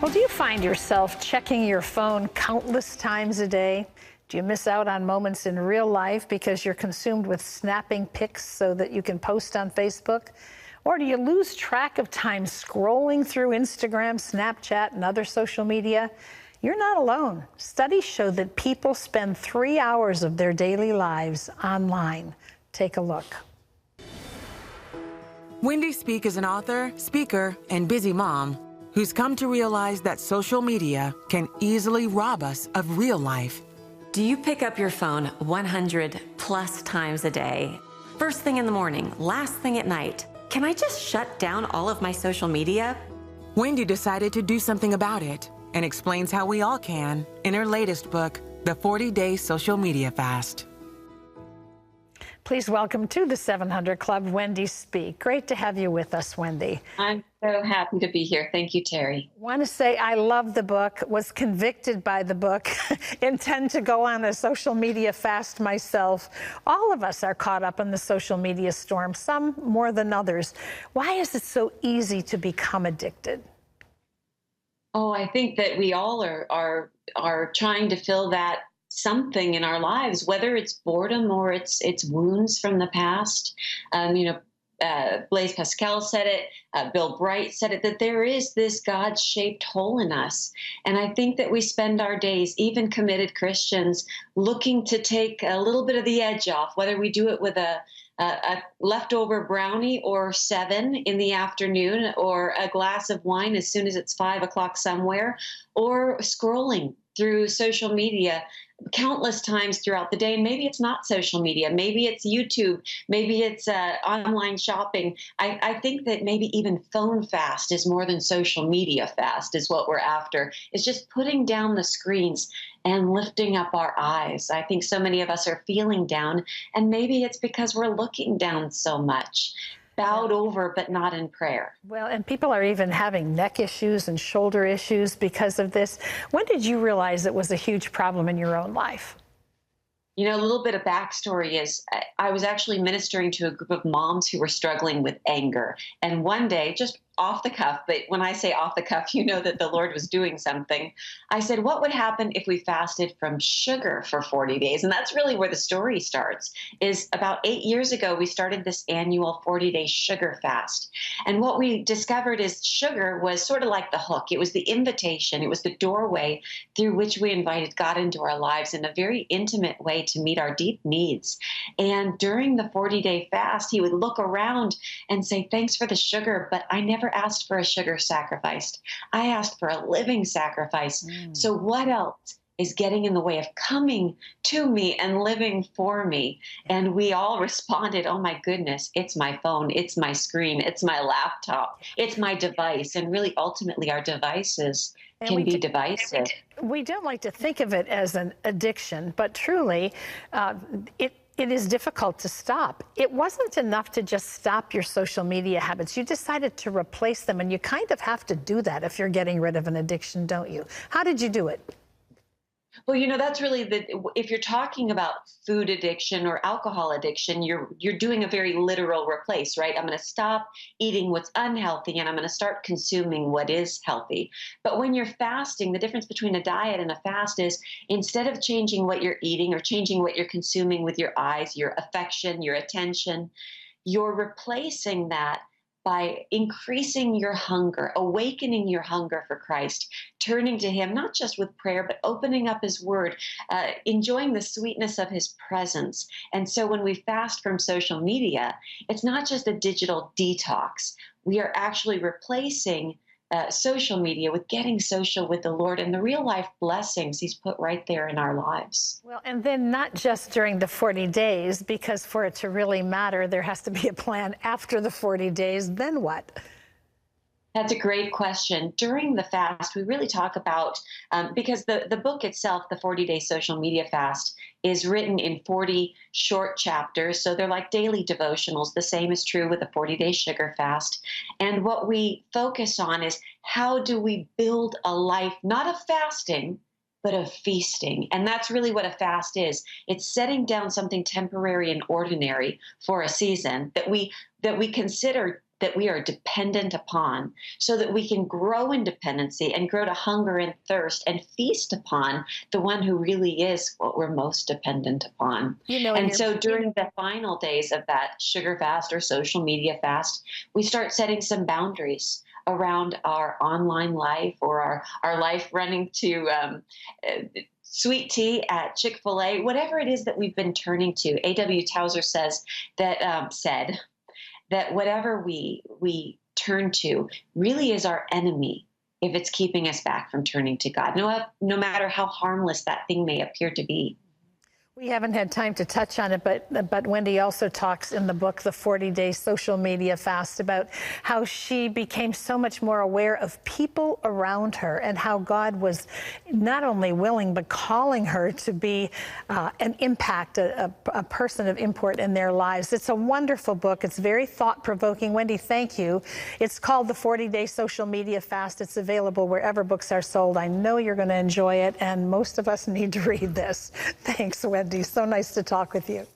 Well, do you find yourself checking your phone countless times a day? Do you miss out on moments in real life because you're consumed with snapping pics so that you can post on Facebook? Or do you lose track of time scrolling through Instagram, Snapchat, and other social media? You're not alone. Studies show that people spend 3 hours of their daily lives online. Take a look. Wendy Speake is an author, speaker, and busy mom who's come to realize that social media can easily rob us of real life. Do you pick up your phone 100 plus times a day? First thing in the morning, last thing at night. Can I just shut down all of my social media? Wendy decided to do something about it and explains how we all can in her latest book, The 40-Day Social Media Fast. Please welcome to the 700 Club, Wendy Speake. Great to have you with us, Wendy. I'm so happy to be here. Thank you, Terry. Want to say I love the book, was convicted by the book, intend to go on a social media fast myself. All of us are caught up in the social media storm, some more than others. Why is it so easy to become addicted? Oh, I think that we all are trying to fill that something in our lives, whether it's boredom or it's wounds from the past. Blaise Pascal said it, Bill Bright said it, that there is this God-shaped hole in us. And I think that we spend our days, even committed Christians, looking to take a little bit of the edge off, whether we do it with a leftover brownie or 7 in the afternoon, or a glass of wine as soon as it's 5 o'clock somewhere, or scrolling through social media countless times throughout the day. And maybe it's not social media, maybe it's YouTube, maybe it's online shopping. I think that maybe even phone fast is more than social media fast is what we're after. It's just putting down the screens and lifting up our eyes. I think so many of us are feeling down, and maybe it's because we're looking down so much. Bowed over, but not in prayer. Well, and people are even having neck issues and shoulder issues because of this. When did you realize it was a huge problem in your own life? You know, a little bit of backstory is I was actually ministering to a group of moms who were struggling with anger. And one day, just off the cuff, but when I say off the cuff, you know that the Lord was doing something. I said, what would happen if we fasted from sugar for 40 days? And that's really where the story starts, is about 8 years ago, we started this annual 40-day sugar fast. And what we discovered is sugar was sort of like the hook. It was the invitation. It was the doorway through which we invited God into our lives in a very intimate way to meet our deep needs. And during the 40-day fast, he would look around and say, thanks for the sugar, but I never asked for a sugar sacrifice. I asked for a living sacrifice. So what else is getting in the way of coming to me and living for me? And we all responded, oh my goodness, it's my phone, it's my screen, it's my laptop, it's my device. And really, ultimately, our devices can be divisive. We don't like to think of it as an addiction, but truly, it is difficult to stop. It wasn't enough to just stop your social media habits. You decided to replace them, and you kind of have to do that if you're getting rid of an addiction, don't you? How did you do it? Well, you know, that's really if you're talking about food addiction or alcohol addiction, you're doing a very literal replace, right? I'm going to stop eating what's unhealthy and I'm going to start consuming what is healthy. But when you're fasting, the difference between a diet and a fast is instead of changing what you're eating or changing what you're consuming with your eyes, your affection, your attention, you're replacing that by increasing your hunger, awakening your hunger for Christ, turning to him, not just with prayer, but opening up his word, enjoying the sweetness of his presence. And so when we fast from social media, it's not just a digital detox. We are actually replacing social media with getting social with the Lord and the real life blessings he's put right there in our lives. Well, and then not just during the 40 days, because for it to really matter, there has to be a plan after the 40 days. Then what? That's a great question. During the fast, we really talk about, because the book itself, the 40-Day Social Media Fast, is written in 40 short chapters. So they're like daily devotionals. The same is true with the 40-Day Sugar Fast. And what we focus on is how do we build a life, not of fasting, but of feasting. And that's really what a fast is. It's setting down something temporary and ordinary for a season that we consider that we are dependent upon, so that we can grow in dependency and grow to hunger and thirst and feast upon the one who really is what we're most dependent upon. And so during the final days of that sugar fast or social media fast, we start setting some boundaries around our online life, or our life running to sweet tea at Chick-fil-A, whatever it is that we've been turning to. A.W. Tozer says that said that whatever we turn to really is our enemy if it's keeping us back from turning to God, no matter how harmless that thing may appear to be. We haven't had time to touch on it, but Wendy also talks in the book, The 40-Day Social Media Fast, about how she became so much more aware of people around her and how God was not only willing, but calling her to be an impact, a person of import in their lives. It's a wonderful book. It's very thought-provoking. Wendy, thank you. It's called The 40-Day Social Media Fast. It's available wherever books are sold. I know you're going to enjoy it, and most of us need to read this. Thanks, Wendy. So nice to talk with you.